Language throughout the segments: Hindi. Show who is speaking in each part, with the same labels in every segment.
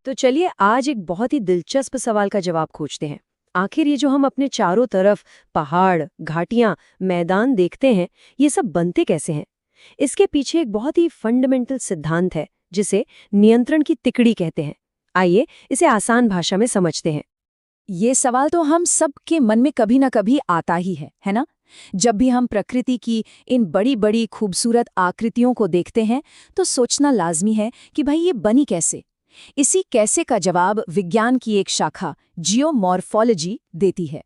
Speaker 1: तो चलिए आज एक बहुत ही दिलचस्प सवाल का जवाब खोजते हैं। आखिर ये जो हम अपने चारों तरफ पहाड़, घाटियां, मैदान देखते हैं, ये सब बनते कैसे हैं? इसके पीछे एक बहुत ही फंडामेंटल सिद्धांत है, जिसे नियंत्रण की तिकड़ी कहते हैं। आइए इसे आसान भाषा में समझते हैं।
Speaker 2: ये सवाल तो हम सबके मन में कभी ना कभी आता ही है ना? जब भी हम प्रकृति की इन बड़ी बड़ी खूबसूरत आकृतियों को देखते हैं तो सोचना लाजमी है कि भाई ये बनी कैसे। इसी कैसे का जवाब विज्ञान की एक शाखा जियोमॉर्फोलॉजी देती है।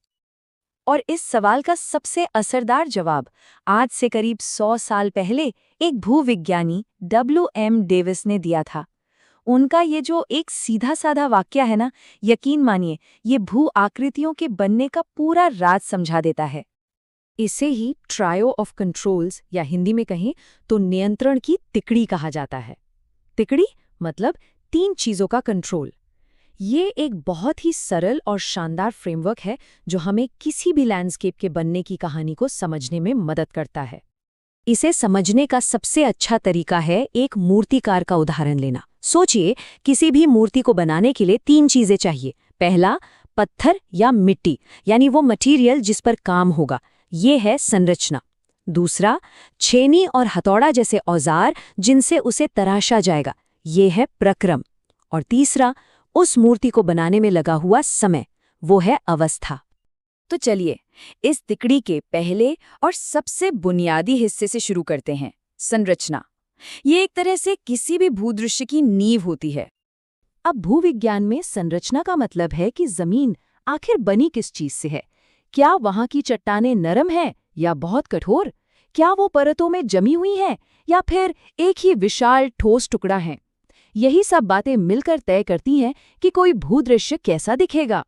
Speaker 2: और इस सवाल का सबसे असरदार जवाब आज से करीब 100 साल पहले एक भूविज्ञानी W.M. डेविस ने दिया था। उनका ये जो एक सीधा साधा वाक्य है ना, यकीन मानिए ये भू आकृतियों के बनने का पूरा राज समझा देता है। इसे ही ट्रायो ऑफ कंट्रोल्स या हिंदी में कहें तो नियंत्रण की तिकड़ी कहा जाता है। तिकड़ी मतलब 3 चीजों का कंट्रोल। ये एक बहुत ही सरल और शानदार फ्रेमवर्क है जो हमें किसी भी लैंडस्केप के बनने की कहानी को समझने में मदद करता है। इसे समझने का सबसे अच्छा तरीका है एक मूर्तिकार का उदाहरण लेना। सोचिए, किसी भी मूर्ति को बनाने के लिए 3 चीजें चाहिए। पहला, पत्थर या मिट्टी, यानी वो मटेरियल जिस पर काम होगा, ये है संरचना। दूसरा, छेनी और हथौड़ा जैसे औजार जिनसे उसे तराशा जाएगा, ये है प्रक्रम। और तीसरा, उस मूर्ति को बनाने में लगा हुआ समय, वो है अवस्था। तो चलिए इस तिकड़ी के पहले और सबसे बुनियादी हिस्से से शुरू करते हैं, संरचना। ये एक तरह से किसी भी भूदृश्य की नींव होती है। अब भूविज्ञान में संरचना का मतलब है कि जमीन आखिर बनी किस चीज से है। क्या वहां की चट्टानें नरम हैं या बहुत कठोर? क्या वो परतों में जमी हुई हैं या फिर एक ही विशाल ठोस टुकड़ा है? यही सब बातें मिलकर तय करती हैं कि कोई भूदृश्य कैसा दिखेगा।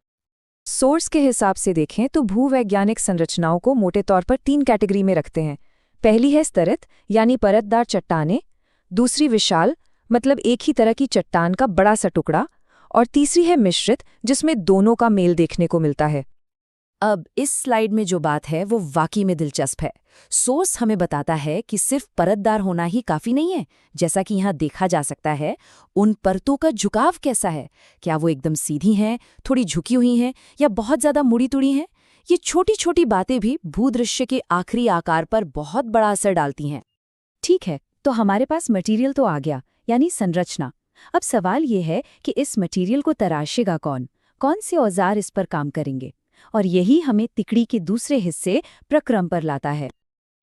Speaker 2: सोर्स के हिसाब से देखें तो भूवैज्ञानिक संरचनाओं को मोटे तौर पर 3 कैटेगरी में रखते हैं। पहली है स्तरित यानी परतदार चट्टानें, दूसरी विशाल मतलब एक ही तरह की चट्टान का बड़ा सा टुकड़ा, और तीसरी है मिश्रित जिसमें दोनों का मेल देखने को मिलता है। अब इस स्लाइड में जो बात है वो वाकई में दिलचस्प है। सोर्स हमें बताता है कि सिर्फ परतदार होना ही काफी नहीं है। जैसा कि यहाँ देखा जा सकता है, उन परतों का झुकाव कैसा है। क्या वो एकदम सीधी हैं, थोड़ी झुकी हुई हैं या बहुत ज्यादा मुड़ी तुड़ी हैं? ये छोटी छोटी बातें भी भूदृश्य के आखिरी आकार पर बहुत बड़ा असर डालती हैं। ठीक है, तो हमारे पास मटेरियल तो आ गया, यानी संरचना। अब सवाल ये है कि इस मटेरियल को तराशेगा कौन? कौन से औजार इस पर काम करेंगे? और यही हमें तिकड़ी के दूसरे हिस्से प्रक्रम पर लाता है।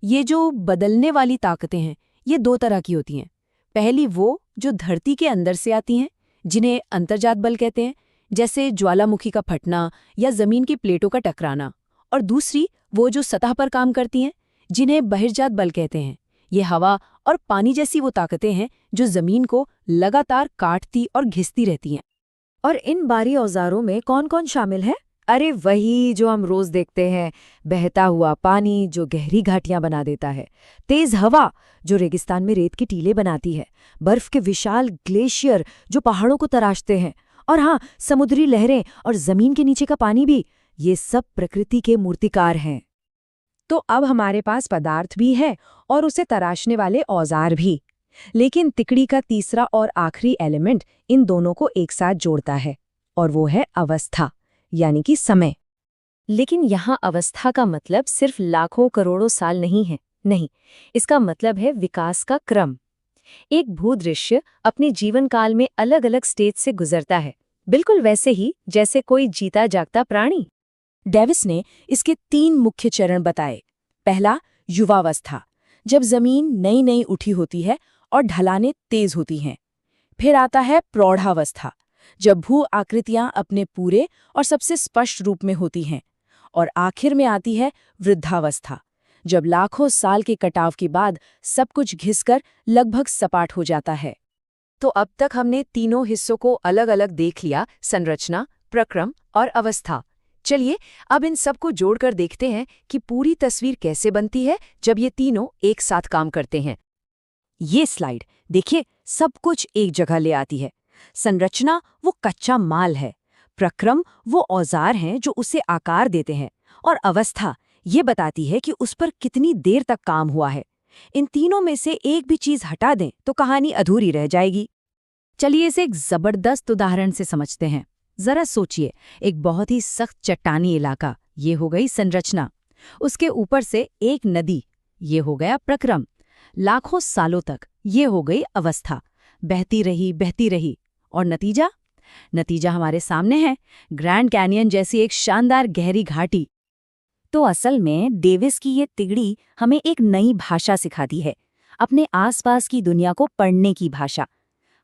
Speaker 2: ये जो बदलने वाली ताकतें हैं, ये 2 तरह की होती हैं। पहली वो जो धरती के अंदर से आती हैं, जिन्हें अंतर्जात बल कहते हैं, जैसे ज्वालामुखी का फटना या जमीन की प्लेटों का टकराना। और दूसरी वो जो सतह पर काम करती हैं, जिन्हें बहिर्जात बल कहते हैं। ये हवा और पानी जैसी वो ताकतें हैं जो जमीन को लगातार काटती और घिसती रहती हैं। और इन बारी औजारों में कौन कौन शामिल है? अरे वही जो हम रोज देखते हैं, बहता हुआ पानी जो गहरी घाटियां बना देता है, तेज हवा जो रेगिस्तान में रेत के टीले बनाती है, बर्फ के विशाल ग्लेशियर जो पहाड़ों को तराशते हैं, और हाँ, समुद्री लहरें और जमीन के नीचे का पानी भी, ये सब प्रकृति के मूर्तिकार हैं। तो अब हमारे पास पदार्थ भी है और उसे तराशने वाले औजार भी। लेकिन तिकड़ी का तीसरा और आखिरी एलिमेंट इन दोनों को एक साथ जोड़ता है, और वो है अवस्था, यानी कि समय। लेकिन यहाँ अवस्था का मतलब सिर्फ लाखों करोड़ों साल नहीं है। नहीं, इसका मतलब है विकास का क्रम। एक भूदृश्य अपने जीवन काल में अलग अलग स्टेज से गुजरता है, बिल्कुल वैसे ही जैसे कोई जीता जागता प्राणी। डेविस ने इसके 3 मुख्य चरण बताए। पहला, युवावस्था, जब जमीन नई नई उठी होती है और ढलानें तेज होती हैं। फिर आता है प्रौढ़ावस्था, जब भू आकृतियां अपने पूरे और सबसे स्पष्ट रूप में होती हैं। और आखिर में आती है वृद्धावस्था, जब लाखों साल के कटाव के बाद सब कुछ घिसकर लगभग सपाट हो जाता है। तो अब तक हमने तीनों हिस्सों को अलग अलग देख लिया, संरचना, प्रक्रम और अवस्था। चलिए अब इन सब को जोड़कर देखते हैं कि पूरी तस्वीर कैसे बनती है जब ये तीनों एक साथ काम करते हैं। ये स्लाइड देखिए, सब कुछ एक जगह ले आती है। संरचना वो कच्चा माल है, प्रक्रम वो औजार हैं जो उसे आकार देते हैं, और अवस्था ये बताती है कि उस पर कितनी देर तक काम हुआ है। इन तीनों में से एक भी चीज हटा दें तो कहानी अधूरी रह जाएगी। चलिए इसे एक जबरदस्त उदाहरण से समझते हैं। जरा सोचिए, एक बहुत ही सख्त चट्टानी इलाका, ये हो गई संरचना। उसके ऊपर से एक नदी, ये हो गया प्रक्रम। लाखों सालों तक ये हो गई अवस्था, बहती रही। और नतीजा? नतीजा हमारे सामने है, ग्रैंड कैनियन जैसी एक शानदार गहरी घाटी।
Speaker 3: तो असल में डेविस की ये तिगड़ी हमें एक नई भाषा सिखाती है, अपने आसपास की दुनिया को पढ़ने की भाषा।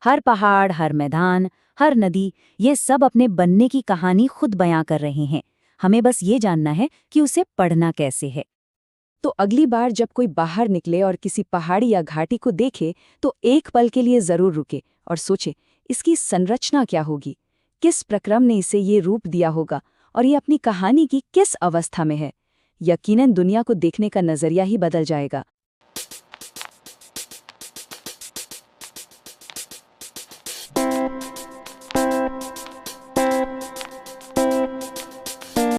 Speaker 3: हर पहाड़, हर मैदान, हर नदी, ये सब अपने बनने की कहानी खुद बयां कर रहे हैं। हमें बस ये जानना है कि उसे पढ़ना कैसे है।
Speaker 1: तो अगली बार जब कोई बाहर निकले और किसी पहाड़ी या घाटी को देखे, तो एक पल के लिए जरूर रुके और सोचे, इसकी संरचना क्या होगी, किस प्रक्रम ने इसे ये रूप दिया होगा और ये अपनी कहानी की किस अवस्था में है। यकीनन दुनिया को देखने का नजरिया ही बदल जाएगा।